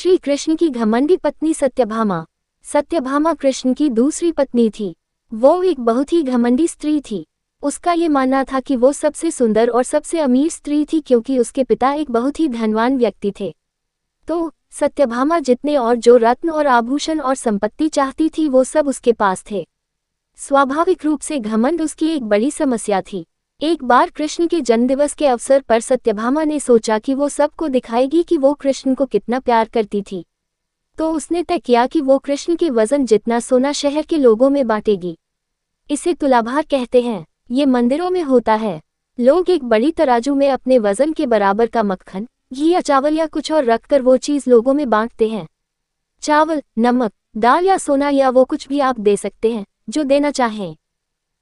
श्री कृष्ण की घमंडी पत्नी सत्यभामा। सत्यभामा कृष्ण की दूसरी पत्नी थी। वो एक बहुत ही घमंडी स्त्री थी। उसका ये मानना था कि वो सबसे सुंदर और सबसे अमीर स्त्री थी क्योंकि उसके पिता एक बहुत ही धनवान व्यक्ति थे। तो सत्यभामा जितने और जो रत्न और आभूषण और संपत्ति चाहती थी वो सब उसके पास थे। स्वाभाविक रूप से घमंड उसकी एक बड़ी समस्या थी। एक बार कृष्ण के जन्मदिवस के अवसर पर सत्यभामा ने सोचा कि वो सबको दिखाएगी कि वो कृष्ण को कितना प्यार करती थी। तो उसने तय किया कि वो कृष्ण के वजन जितना सोना शहर के लोगों में बांटेगी। इसे तुलाभार कहते हैं। ये मंदिरों में होता है। लोग एक बड़ी तराजू में अपने वजन के बराबर का मक्खन, घी या चावल या कुछ और रखकर वो चीज़ लोगों में बांटते हैं। चावल, नमक, दाल या सोना या वो कुछ भी आप दे सकते हैं जो देना चाहें।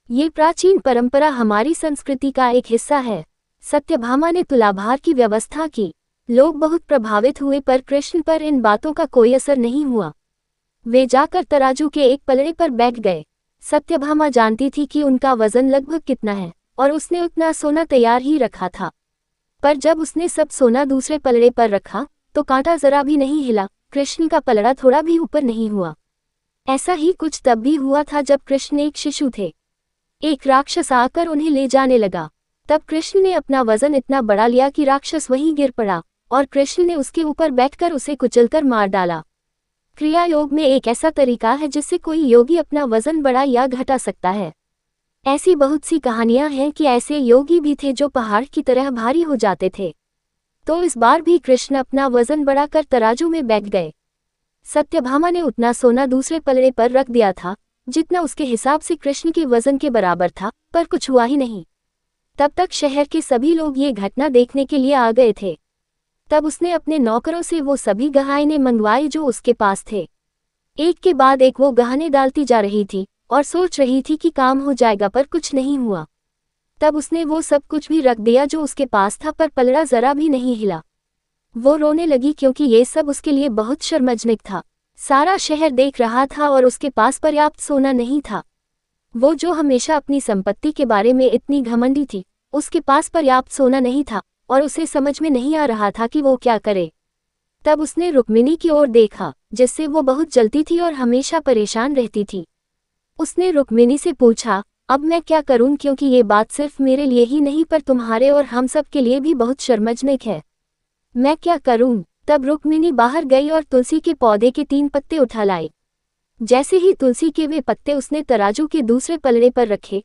ये प्राचीन परंपरा हमारी संस्कृति का एक हिस्सा है। सत्यभामा ने तुलाभार की व्यवस्था की। लोग बहुत प्रभावित हुए पर कृष्ण पर इन बातों का कोई असर नहीं हुआ। वे जाकर तराजू के एक पलड़े पर बैठ गए। सत्यभामा जानती थी कि उनका वजन लगभग कितना है और उसने उतना सोना तैयार ही रखा था। पर जब उसने सब सोना दूसरे पलड़े पर रखा तो कांटा जरा भी नहीं हिला। कृष्ण का पलड़ा थोड़ा भी ऊपर नहीं हुआ। ऐसा ही कुछ तब भी हुआ था जब कृष्ण एक शिशु थे। एक राक्षस आकर उन्हें ले जाने लगा। तब कृष्ण ने अपना वजन इतना बढ़ा लिया कि राक्षस वहीं गिर पड़ा और कृष्ण ने उसके ऊपर बैठकर उसे कुचलकर मार डाला। क्रिया योग में एक ऐसा तरीका है जिससे कोई योगी अपना वजन बढ़ा या घटा सकता है। ऐसी बहुत सी कहानियां हैं कि ऐसे योगी भी थे जो पहाड़ की तरह भारी हो जाते थे। तो इस बार भी कृष्ण अपना वजन बढ़ाकर तराजू में बैठ गए। सत्यभामा ने उतना सोना दूसरे पलड़े पर रख दिया था जितना उसके हिसाब से कृष्ण के वजन के बराबर था, पर कुछ हुआ ही नहीं। तब तक शहर के सभी लोग ये घटना देखने के लिए आ गए थे। तब उसने अपने नौकरों से वो सभी गहने मंगवाए जो उसके पास थे। एक के बाद एक वो गहने डालती जा रही थी और सोच रही थी कि काम हो जाएगा, पर कुछ नहीं हुआ। तब उसने वो सब कुछ भी रख दिया जो उसके पास था, पर पलड़ा जरा भी नहीं हिला। वो रोने लगी क्योंकि ये सब उसके लिए बहुत शर्मजनक था। सारा शहर देख रहा था और उसके पास पर्याप्त सोना नहीं था। वो जो हमेशा अपनी संपत्ति के बारे में इतनी घमंडी थी, उसके पास पर्याप्त सोना नहीं था और उसे समझ में नहीं आ रहा था कि वो क्या करे। तब उसने रुक्मिणी की ओर देखा जिससे वो बहुत जलती थी और हमेशा परेशान रहती थी। उसने रुक्मिणी से पूछा, अब मैं क्या करूं, क्योंकि ये बात सिर्फ मेरे लिए ही नहीं पर तुम्हारे और हम सब के लिए भी बहुत शर्मजनक है। मैं क्या करूं? तब रुक्मिणी बाहर गई और तुलसी के पौधे के 3 पत्ते उठा लाई। जैसे ही तुलसी के वे पत्ते उसने तराजू के दूसरे पलड़े पर रखे,